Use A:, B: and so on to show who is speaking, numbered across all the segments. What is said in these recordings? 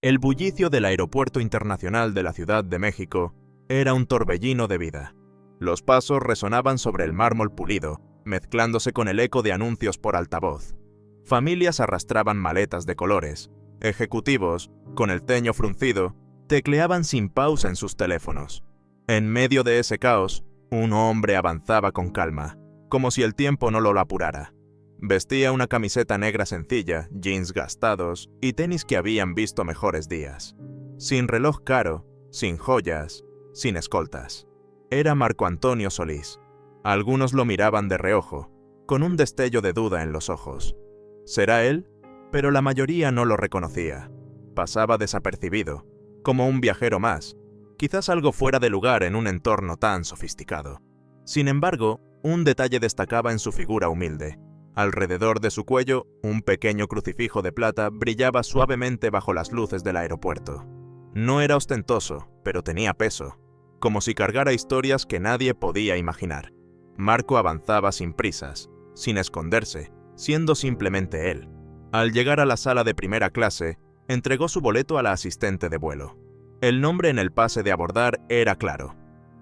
A: El bullicio del Aeropuerto Internacional de la Ciudad de México era un torbellino de vida. Los pasos resonaban sobre el mármol pulido, mezclándose con el eco de anuncios por altavoz. Familias arrastraban maletas de colores. Ejecutivos, con el ceño fruncido, tecleaban sin pausa en sus teléfonos. En medio de ese caos, un hombre avanzaba con calma, como si el tiempo no lo apurara. Vestía una camiseta negra sencilla, jeans gastados y tenis que habían visto mejores días. Sin reloj caro, sin joyas, sin escoltas. Era Marco Antonio Solís. Algunos lo miraban de reojo, con un destello de duda en los ojos. ¿Será él? Pero la mayoría no lo reconocía. Pasaba desapercibido, como un viajero más, quizás algo fuera de lugar en un entorno tan sofisticado. Sin embargo, un detalle destacaba en su figura humilde. Alrededor de su cuello, un pequeño crucifijo de plata brillaba suavemente bajo las luces del aeropuerto. No era ostentoso, pero tenía peso, como si cargara historias que nadie podía imaginar. Marco avanzaba sin prisas, sin esconderse, siendo simplemente él. Al llegar a la sala de primera clase, entregó su boleto a la asistente de vuelo. El nombre en el pase de abordar era claro: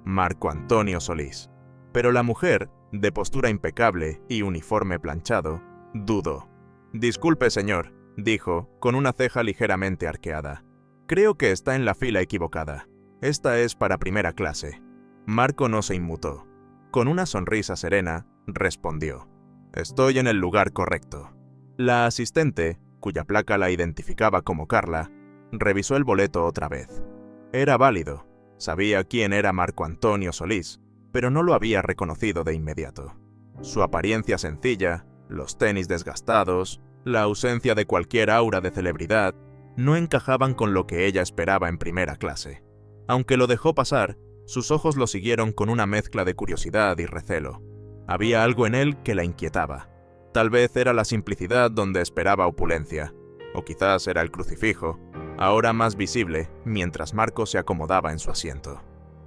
A: Marco Antonio Solís. Pero la mujer, de postura impecable y uniforme planchado, dudó. «Disculpe, señor», dijo, con una ceja ligeramente arqueada. «Creo que está en la fila equivocada. Esta es para primera clase». Marco no se inmutó. Con una sonrisa serena, respondió: «Estoy en el lugar correcto». La asistente, cuya placa la identificaba como Carla, revisó el boleto otra vez. Era válido. Sabía quién era Marco Antonio Solís, pero no lo había reconocido de inmediato. Su apariencia sencilla, los tenis desgastados, la ausencia de cualquier aura de celebridad, no encajaban con lo que ella esperaba en primera clase. Aunque lo dejó pasar, sus ojos lo siguieron con una mezcla de curiosidad y recelo. Había algo en él que la inquietaba. Tal vez era la simplicidad donde esperaba opulencia, o quizás era el crucifijo, ahora más visible mientras Marco se acomodaba en su asiento.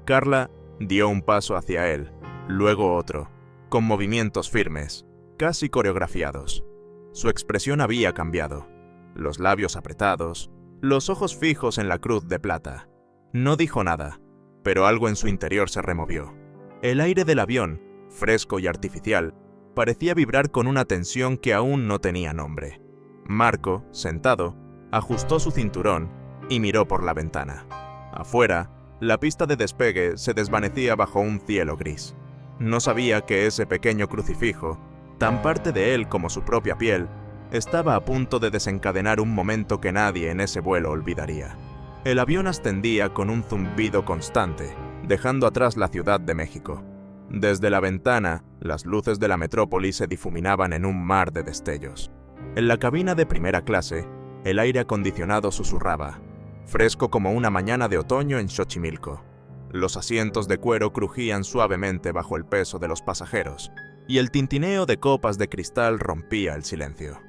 A: Carla dio un paso hacia él, luego otro, con movimientos firmes, casi coreografiados. Su expresión había cambiado, los labios apretados, los ojos fijos en la cruz de plata. No dijo nada, pero algo en su interior se removió. El aire del avión, fresco y artificial, parecía vibrar con una tensión que aún no tenía nombre. Marco, sentado, ajustó su cinturón y miró por la ventana. Afuera, la pista de despegue se desvanecía bajo un cielo gris. No sabía que ese pequeño crucifijo, tan parte de él como su propia piel, estaba a punto de desencadenar un momento que nadie en ese vuelo olvidaría. El avión ascendía con un zumbido constante, dejando atrás la Ciudad de México. Desde la ventana, las luces de la metrópoli se difuminaban en un mar de destellos. En la cabina de primera clase, el aire acondicionado susurraba, fresco como una mañana de otoño en Xochimilco. Los asientos de cuero crujían suavemente bajo el peso de los pasajeros, y el tintineo de copas de cristal rompía el silencio.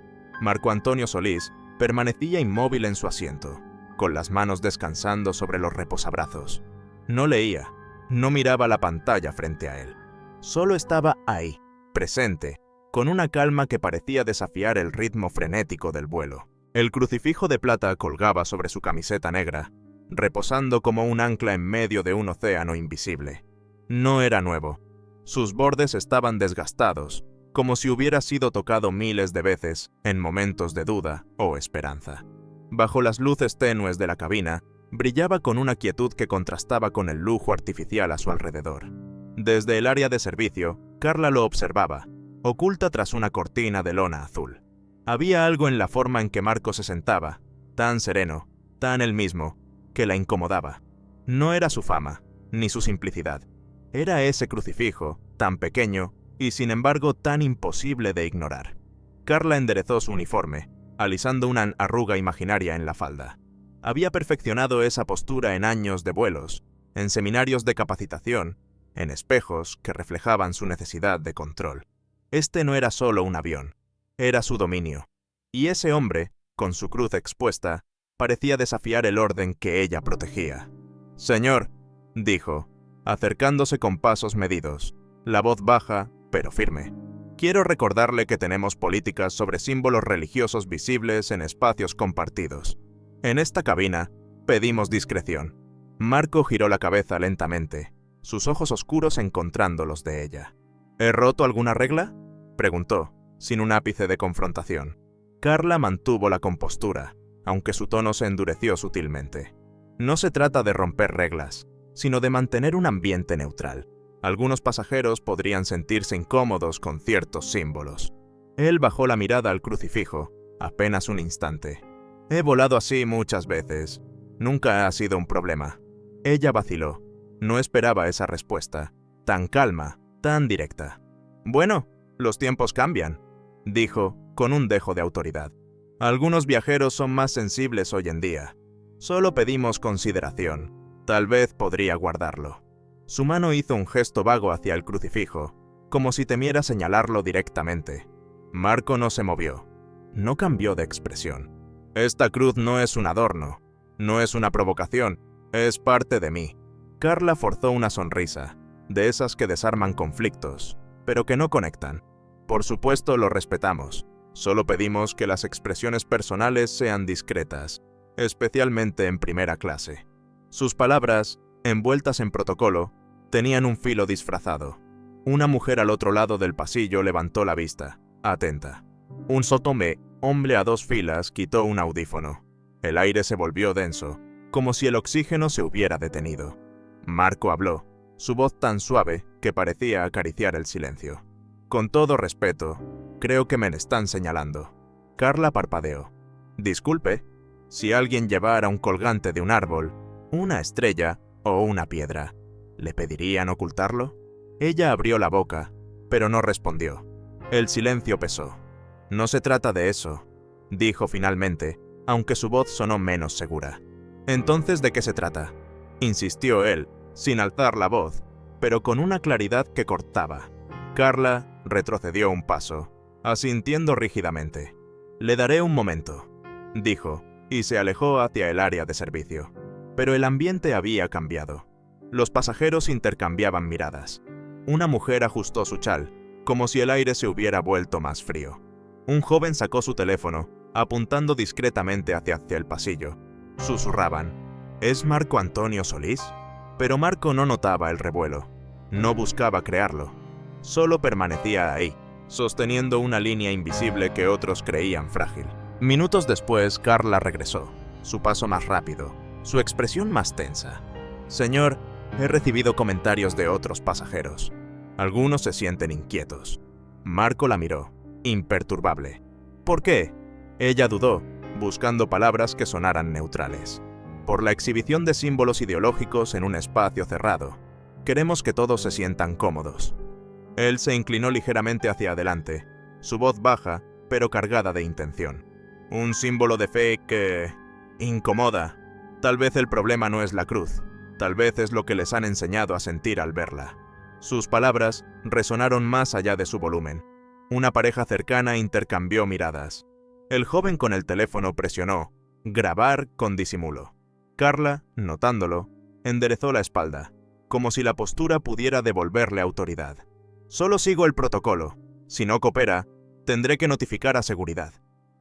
A: Marco Antonio Solís permanecía inmóvil en su asiento, con las manos descansando sobre los reposabrazos. No leía, no miraba la pantalla frente a él. Solo estaba ahí, presente, con una calma que parecía desafiar el ritmo frenético del vuelo. El crucifijo de plata colgaba sobre su camiseta negra, reposando como un ancla en medio de un océano invisible. No era nuevo. Sus bordes estaban desgastados, como si hubiera sido tocado miles de veces en momentos de duda o esperanza. Bajo las luces tenues de la cabina, brillaba con una quietud que contrastaba con el lujo artificial a su alrededor. Desde el área de servicio, Carla lo observaba, oculta tras una cortina de lona azul. Había algo en la forma en que Marco se sentaba, tan sereno, tan él mismo, que la incomodaba. No era su fama, ni su simplicidad. Era ese crucifijo, tan pequeño y sin embargo tan imposible de ignorar. Carla enderezó su uniforme, alisando una arruga imaginaria en la falda. Había perfeccionado esa postura en años de vuelos, en seminarios de capacitación, en espejos que reflejaban su necesidad de control. Este no era solo un avión. Era su dominio, y ese hombre, con su cruz expuesta, parecía desafiar el orden que ella protegía. «Señor», dijo, acercándose con pasos medidos, la voz baja, pero firme. «Quiero recordarle que tenemos políticas sobre símbolos religiosos visibles en espacios compartidos. En esta cabina, pedimos discreción. Marco giró la cabeza lentamente, sus ojos oscuros encontrando los de ella. ¿He roto alguna regla?, preguntó, sin un ápice de confrontación. Carla mantuvo la compostura, aunque su tono se endureció sutilmente. No se trata de romper reglas, sino de mantener un ambiente neutral. Algunos pasajeros podrían sentirse incómodos con ciertos símbolos. Él bajó la mirada al crucifijo, apenas un instante. He volado así muchas veces. Nunca ha sido un problema. Ella vaciló. No esperaba esa respuesta, tan calma, tan directa. Bueno, los tiempos cambian, dijo, con un dejo de autoridad. Algunos viajeros son más sensibles hoy en día. Solo pedimos consideración. Tal vez podría guardarlo. Su mano hizo un gesto vago hacia el crucifijo, como si temiera señalarlo directamente. Marco no se movió. No cambió de expresión. Esta cruz no es un adorno, no es una provocación, es parte de mí. Carla forzó una sonrisa, de esas que desarman conflictos, pero que no conectan. Por supuesto lo respetamos, solo pedimos que las expresiones personales sean discretas, especialmente en primera clase. Sus palabras, envueltas en protocolo, tenían un filo disfrazado. Una mujer al otro lado del pasillo levantó la vista, atenta. Un sotomé, hombre a 2 filas, quitó un audífono. El aire se volvió denso, como si el oxígeno se hubiera detenido. Marco habló, su voz tan suave que parecía acariciar el silencio. Con todo respeto, creo que me están señalando. Carla parpadeó. Disculpe, si alguien llevara un colgante de un árbol, una estrella o una piedra, ¿le pedirían ocultarlo? Ella abrió la boca, pero no respondió. El silencio pesó. No se trata de eso, dijo finalmente, aunque su voz sonó menos segura. ¿Entonces de qué se trata?, insistió él, sin alzar la voz, pero con una claridad que cortaba. Carla retrocedió un paso, asintiendo rígidamente. Le daré un momento, dijo, y se alejó hacia el área de servicio. Pero el ambiente había cambiado. Los pasajeros intercambiaban miradas. Una mujer ajustó su chal, como si el aire se hubiera vuelto más frío. Un joven sacó su teléfono, apuntando discretamente hacia el pasillo. Susurraban, ¿es Marco Antonio Solís? Pero Marco no notaba el revuelo. No buscaba crearlo. Solo permanecía ahí, sosteniendo una línea invisible que otros creían frágil. Minutos después, Carla regresó, su paso más rápido, su expresión más tensa. Señor, he recibido comentarios de otros pasajeros. Algunos se sienten inquietos. Marco la miró, imperturbable. ¿Por qué? Ella dudó, buscando palabras que sonaran neutrales. Por la exhibición de símbolos ideológicos en un espacio cerrado. Queremos que todos se sientan cómodos. Él se inclinó ligeramente hacia adelante, su voz baja, pero cargada de intención. Un símbolo de fe que incomoda. Tal vez el problema no es la cruz, tal vez es lo que les han enseñado a sentir al verla. Sus palabras resonaron más allá de su volumen. Una pareja cercana intercambió miradas. El joven con el teléfono presionó «Grabar con disimulo». Carla, notándolo, enderezó la espalda, como si la postura pudiera devolverle autoridad. «Solo sigo el protocolo. Si no coopera, tendré que notificar a seguridad».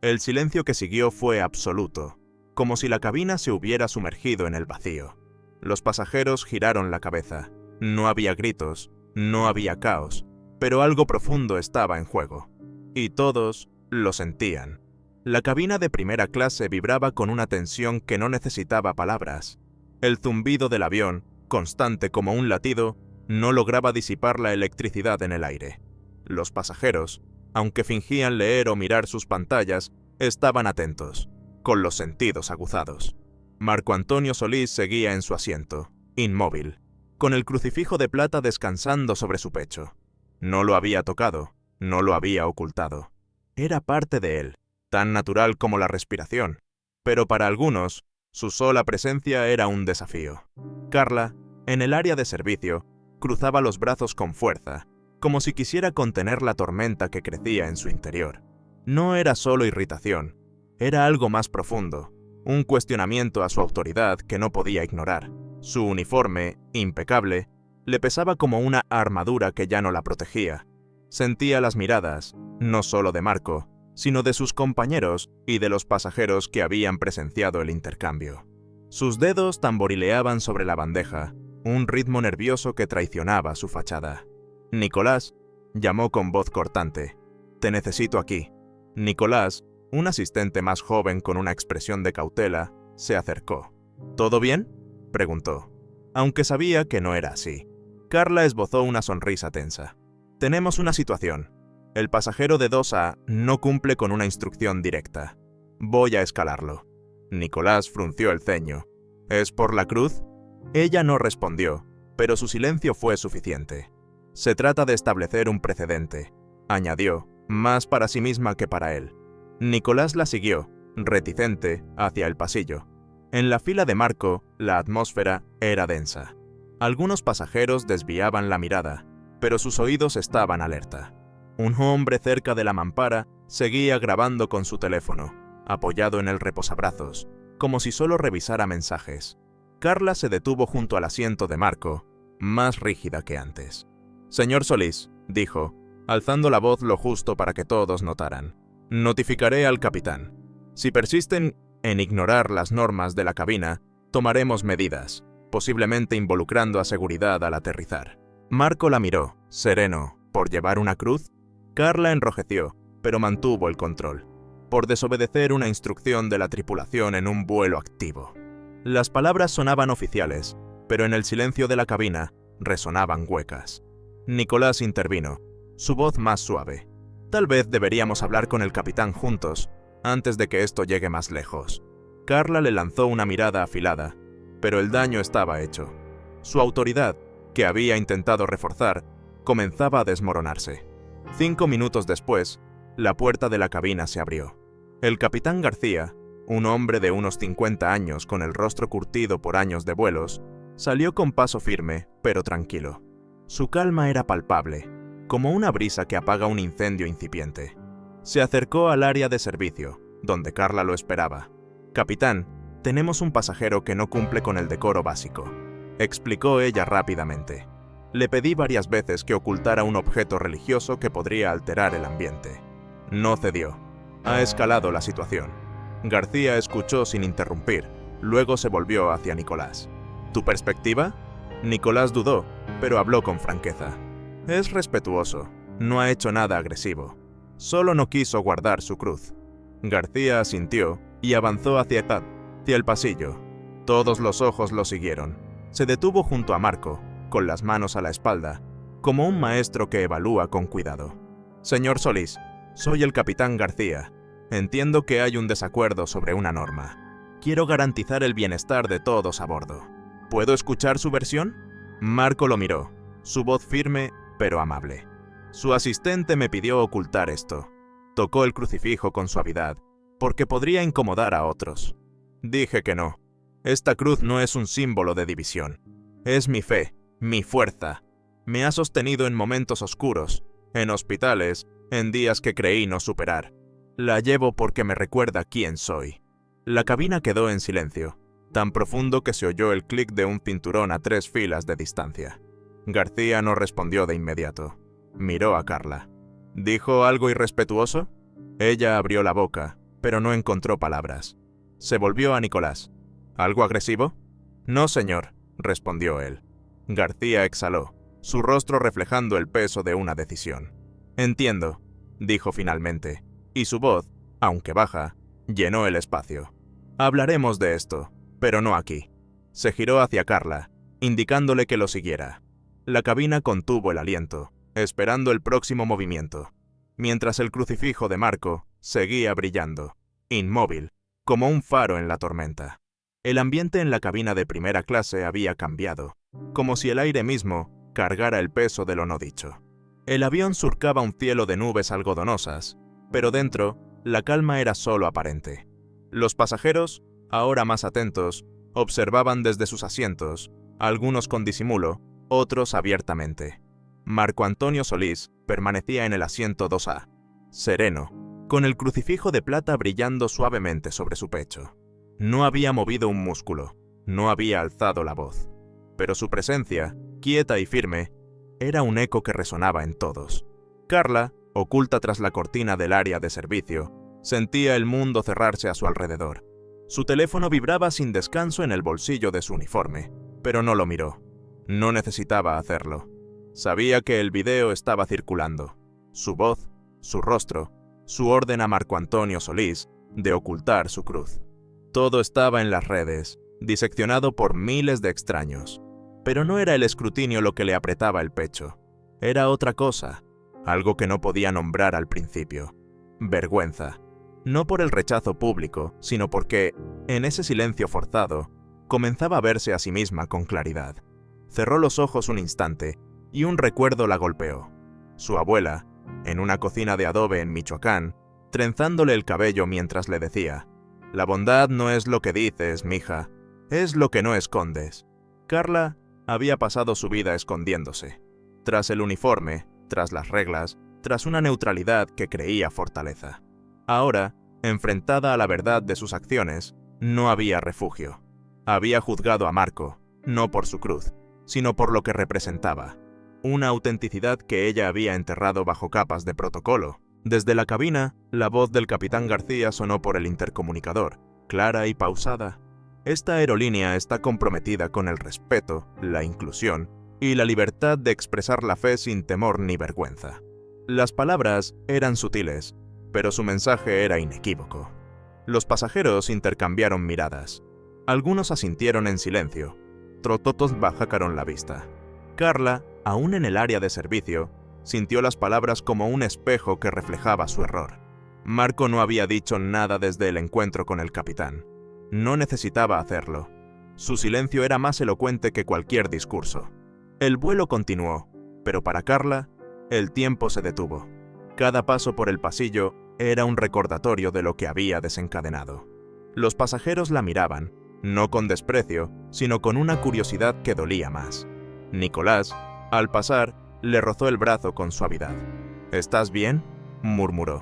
A: El silencio que siguió fue absoluto, como si la cabina se hubiera sumergido en el vacío. Los pasajeros giraron la cabeza. No había gritos, no había caos, pero algo profundo estaba en juego. Y todos lo sentían. La cabina de primera clase vibraba con una tensión que no necesitaba palabras. El zumbido del avión, constante como un latido, no lograba disipar la electricidad en el aire. Los pasajeros, aunque fingían leer o mirar sus pantallas, estaban atentos, con los sentidos aguzados. Marco Antonio Solís seguía en su asiento, inmóvil, con el crucifijo de plata descansando sobre su pecho. No lo había tocado, no lo había ocultado. Era parte de él, tan natural como la respiración. Pero para algunos, su sola presencia era un desafío. Carla, en el área de servicio, cruzaba los brazos con fuerza, como si quisiera contener la tormenta que crecía en su interior. No era solo irritación, era algo más profundo, un cuestionamiento a su autoridad que no podía ignorar. Su uniforme, impecable, le pesaba como una armadura que ya no la protegía. Sentía las miradas, no solo de Marco, sino de sus compañeros y de los pasajeros que habían presenciado el intercambio. Sus dedos tamborileaban sobre la bandeja, un ritmo nervioso que traicionaba su fachada. «Nicolás», llamó con voz cortante. «Te necesito aquí». Nicolás, un asistente más joven con una expresión de cautela, se acercó. «¿Todo bien?», preguntó, aunque sabía que no era así. Carla esbozó una sonrisa tensa. «Tenemos una situación. El pasajero de 2A no cumple con una instrucción directa. Voy a escalarlo». Nicolás frunció el ceño. «¿Es por la cruz?». Ella no respondió, pero su silencio fue suficiente. «Se trata de establecer un precedente», añadió, más para sí misma que para él. Nicolás la siguió, reticente, hacia el pasillo. En la fila de Marco, la atmósfera era densa. Algunos pasajeros desviaban la mirada, pero sus oídos estaban alerta. Un hombre cerca de la mampara seguía grabando con su teléfono, apoyado en el reposabrazos, como si solo revisara mensajes. Carla se detuvo junto al asiento de Marco, más rígida que antes. «Señor Solís», dijo, alzando la voz lo justo para que todos notaran. «Notificaré al capitán. Si persisten en ignorar las normas de la cabina, tomaremos medidas, posiblemente involucrando a seguridad al aterrizar». Marco la miró, sereno. ¿Por llevar una cruz? Carla enrojeció, pero mantuvo el control. Por desobedecer una instrucción de la tripulación en un vuelo activo. Las palabras sonaban oficiales, pero en el silencio de la cabina resonaban huecas. Nicolás intervino, su voz más suave. «Tal vez deberíamos hablar con el capitán juntos, antes de que esto llegue más lejos». Carla le lanzó una mirada afilada, pero el daño estaba hecho. Su autoridad, que había intentado reforzar, comenzaba a desmoronarse. 5 minutos después, la puerta de la cabina se abrió. El capitán García, un hombre de unos 50 años con el rostro curtido por años de vuelos, salió con paso firme, pero tranquilo. Su calma era palpable, como una brisa que apaga un incendio incipiente. Se acercó al área de servicio, donde Carla lo esperaba. «Capitán, tenemos un pasajero que no cumple con el decoro básico», explicó ella rápidamente. «Le pedí varias veces que ocultara un objeto religioso que podría alterar el ambiente. No cedió. Ha escalado la situación». García escuchó sin interrumpir, luego se volvió hacia Nicolás. «¿Tu perspectiva?». Nicolás dudó, pero habló con franqueza. «Es respetuoso, no ha hecho nada agresivo. Solo no quiso guardar su cruz». García asintió y avanzó hacia el pasillo. Todos los ojos lo siguieron. Se detuvo junto a Marco, con las manos a la espalda, como un maestro que evalúa con cuidado. «Señor Solís, soy el capitán García. Entiendo que hay un desacuerdo sobre una norma. Quiero garantizar el bienestar de todos a bordo. ¿Puedo escuchar su versión?». Marco lo miró, su voz firme pero amable. «Su asistente me pidió ocultar esto. Tocó el crucifijo con suavidad, porque podría incomodar a otros. Dije que no. Esta cruz no es un símbolo de división. Es mi fe, mi fuerza. Me ha sostenido en momentos oscuros, en hospitales, en días que creí no superar. La llevo porque me recuerda quién soy». La cabina quedó en silencio, tan profundo que se oyó el clic de un cinturón a 3 filas de distancia. García no respondió de inmediato. Miró a Carla. ¿Dijo algo irrespetuoso? Ella abrió la boca, pero no encontró palabras. Se volvió a Nicolás. ¿Algo agresivo? «No, señor», respondió él. García exhaló, su rostro reflejando el peso de una decisión. «Entiendo», dijo finalmente, y su voz, aunque baja, llenó el espacio. «Hablaremos de esto, pero no aquí». Se giró hacia Carla, indicándole que lo siguiera. La cabina contuvo el aliento, esperando el próximo movimiento, mientras el crucifijo de Marco seguía brillando, inmóvil, como un faro en la tormenta. El ambiente en la cabina de primera clase había cambiado, como si el aire mismo cargara el peso de lo no dicho. El avión surcaba un cielo de nubes algodonosas, pero dentro, la calma era solo aparente. Los pasajeros, ahora más atentos, observaban desde sus asientos, algunos con disimulo, otros abiertamente. Marco Antonio Solís permanecía en el asiento 2A, sereno, con el crucifijo de plata brillando suavemente sobre su pecho. No había movido un músculo, no había alzado la voz, pero su presencia, quieta y firme, era un eco que resonaba en todos. Carla, Oculta tras la cortina del área de servicio, sentía el mundo cerrarse a su alrededor. Su teléfono vibraba sin descanso en el bolsillo de su uniforme, pero no lo miró. No necesitaba hacerlo. Sabía que el video estaba circulando. Su voz, su rostro, su orden a Marco Antonio Solís de ocultar su cruz. Todo estaba en las redes, diseccionado por miles de extraños. Pero no era el escrutinio lo que le apretaba el pecho. Era otra cosa, algo que no podía nombrar al principio. Vergüenza. No por el rechazo público, sino porque, en ese silencio forzado, comenzaba a verse a sí misma con claridad. Cerró los ojos un instante, y un recuerdo la golpeó. Su abuela, en una cocina de adobe en Michoacán, trenzándole el cabello mientras le decía: «La bondad no es lo que dices, mija, es lo que no escondes». Carla había pasado su vida escondiéndose. Tras el uniforme, tras las reglas, tras una neutralidad que creía fortaleza. Ahora, enfrentada a la verdad de sus acciones, no había refugio. Había juzgado a Marco, no por su cruz, sino por lo que representaba. Una autenticidad que ella había enterrado bajo capas de protocolo. Desde la cabina, la voz del capitán García sonó por el intercomunicador, clara y pausada. Esta aerolínea está comprometida con el respeto, la inclusión y la libertad de expresar la fe sin temor ni vergüenza. Las palabras eran sutiles, pero su mensaje era inequívoco. Los pasajeros intercambiaron miradas. Algunos asintieron en silencio. Todos bajaron la vista. Carla, aún en el área de servicio, sintió las palabras como un espejo que reflejaba su error. Marco no había dicho nada desde el encuentro con el capitán. No necesitaba hacerlo. Su silencio era más elocuente que cualquier discurso. El vuelo continuó, pero para Carla, el tiempo se detuvo. Cada paso por el pasillo era un recordatorio de lo que había desencadenado. Los pasajeros la miraban, no con desprecio, sino con una curiosidad que dolía más. Nicolás, al pasar, le rozó el brazo con suavidad. «¿Estás bien?», murmuró.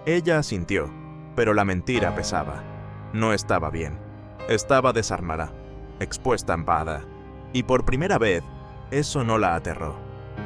A: Ella asintió, pero la mentira pesaba. No estaba bien. Estaba desarmada, expuesta en pavada. Y por primera vez, eso no la aterró.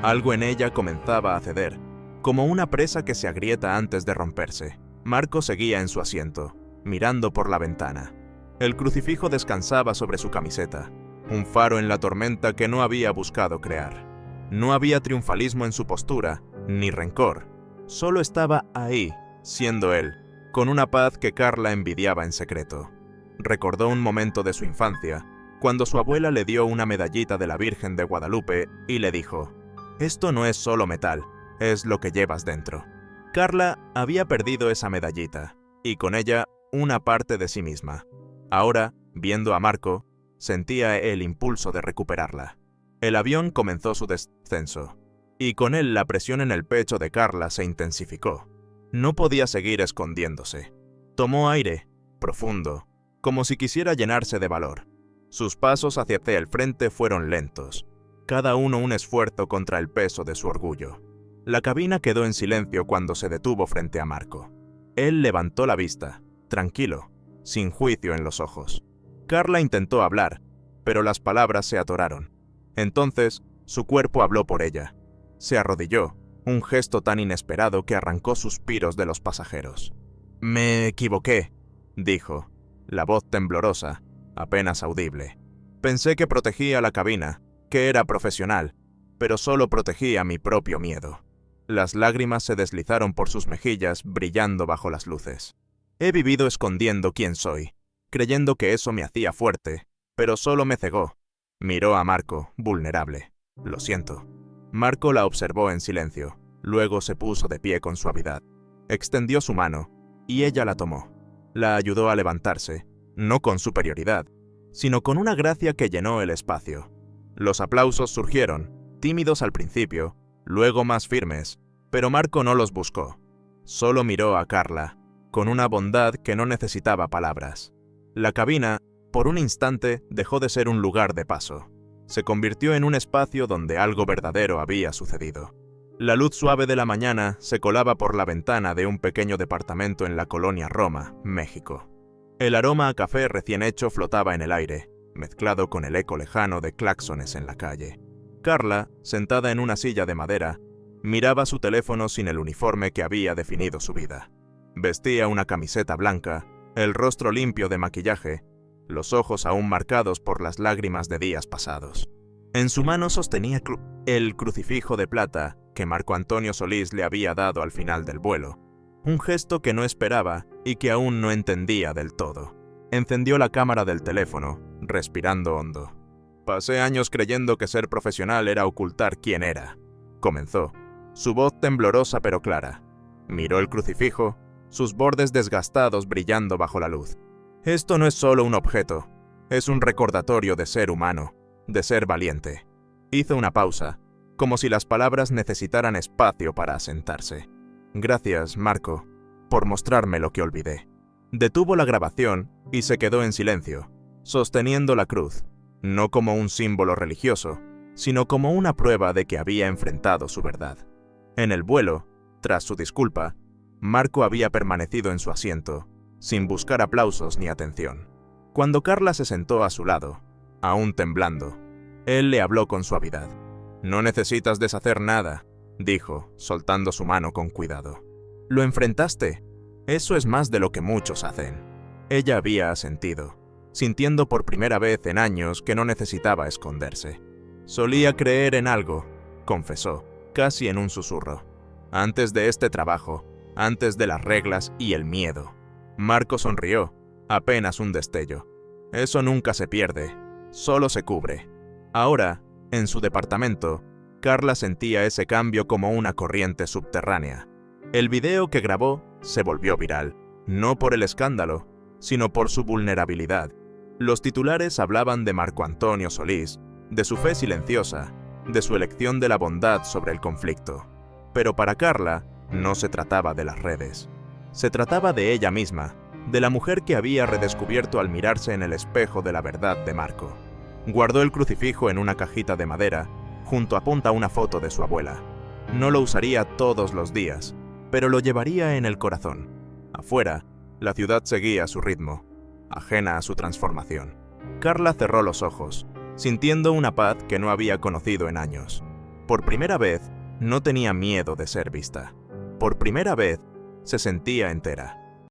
A: Algo en ella comenzaba a ceder, como una presa que se agrieta antes de romperse. Marco seguía en su asiento, mirando por la ventana. El crucifijo descansaba sobre su camiseta, un faro en la tormenta que no había buscado crear. No había triunfalismo en su postura, ni rencor. Solo estaba ahí, siendo él, con una paz que Carla envidiaba en secreto. Recordó un momento de su infancia, cuando su abuela le dio una medallita de la Virgen de Guadalupe y le dijo: «Esto no es solo metal, es lo que llevas dentro». Carla había perdido esa medallita, y con ella una parte de sí misma. Ahora, viendo a Marco, sentía el impulso de recuperarla. El avión comenzó su descenso, y con él la presión en el pecho de Carla se intensificó. No podía seguir escondiéndose. Tomó aire, profundo, como si quisiera llenarse de valor. Sus pasos hacia el frente fueron lentos, cada uno un esfuerzo contra el peso de su orgullo. La cabina quedó en silencio cuando se detuvo frente a Marco. Él levantó la vista, tranquilo, sin juicio en los ojos. Carla intentó hablar, pero las palabras se atoraron. Entonces, su cuerpo habló por ella. Se arrodilló, un gesto tan inesperado que arrancó suspiros de los pasajeros. «Me equivoqué», dijo, la voz temblorosa, apenas audible. «Pensé que protegía la cabina, que era profesional, pero solo protegía mi propio miedo». Las lágrimas se deslizaron por sus mejillas, brillando bajo las luces. «He vivido escondiendo quién soy, creyendo que eso me hacía fuerte, pero solo me cegó». Miró a Marco, vulnerable. «Lo siento». Marco la observó en silencio, luego se puso de pie con suavidad. Extendió su mano, y ella la tomó. La ayudó a levantarse, no con superioridad, sino con una gracia que llenó el espacio. Los aplausos surgieron, tímidos al principio, luego más firmes, pero Marco no los buscó. Solo miró a Carla, con una bondad que no necesitaba palabras. La cabina, por un instante, dejó de ser un lugar de paso. Se convirtió en un espacio donde algo verdadero había sucedido. La luz suave de la mañana se colaba por la ventana de un pequeño departamento en la colonia Roma, México. El aroma a café recién hecho flotaba en el aire, mezclado con el eco lejano de claxones en la calle. Carla, sentada en una silla de madera, Miraba su teléfono sin el uniforme que había definido su vida. Vestía una camiseta blanca, el rostro limpio de maquillaje, los ojos aún marcados por las lágrimas de días pasados. En su mano sostenía el crucifijo de plata que Marco Antonio Solís le había dado al final del vuelo, un gesto que no esperaba y que aún no entendía del todo. Encendió la cámara del teléfono, respirando hondo. «Pasé años creyendo que ser profesional era ocultar quién era», comenzó, su voz temblorosa pero clara. Miró el crucifijo, sus bordes desgastados brillando bajo la luz. «Esto no es solo un objeto, es un recordatorio de ser humano, de ser valiente». Hizo una pausa, como si las palabras necesitaran espacio para asentarse. «Gracias, Marco, por mostrarme lo que olvidé». Detuvo la grabación y se quedó en silencio, sosteniendo la cruz, no como un símbolo religioso, sino como una prueba de que había enfrentado su verdad. En el vuelo, tras su disculpa, Marco había permanecido en su asiento, sin buscar aplausos ni atención. Cuando Carla se sentó a su lado, aún temblando, él le habló con suavidad. «No necesitas deshacer nada», dijo, soltando su mano con cuidado. «Lo enfrentaste. Eso es más de lo que muchos hacen». Ella había asentido, sintiendo por primera vez en años que no necesitaba esconderse. «Solía creer en algo», confesó, casi en un susurro. «Antes de este trabajo, antes de las reglas y el miedo». Marco sonrió, apenas un destello. «Eso nunca se pierde, solo se cubre». Ahora, en su departamento, Carla sentía ese cambio como una corriente subterránea. El video que grabó se volvió viral, no por el escándalo, sino por su vulnerabilidad. Los titulares hablaban de Marco Antonio Solís, de su fe silenciosa, de su elección de la bondad sobre el conflicto. Pero para Carla, no se trataba de las redes. Se trataba de ella misma, de la mujer que había redescubierto al mirarse en el espejo de la verdad de Marco. Guardó el crucifijo en una cajita de madera, junto a una foto de su abuela. No lo usaría todos los días, pero lo llevaría en el corazón. Afuera, la ciudad seguía a su ritmo, ajena a su transformación. Carla cerró los ojos, sintiendo una paz que no había conocido en años. Por primera vez, no tenía miedo de ser vista. Por primera vez, se sentía entera.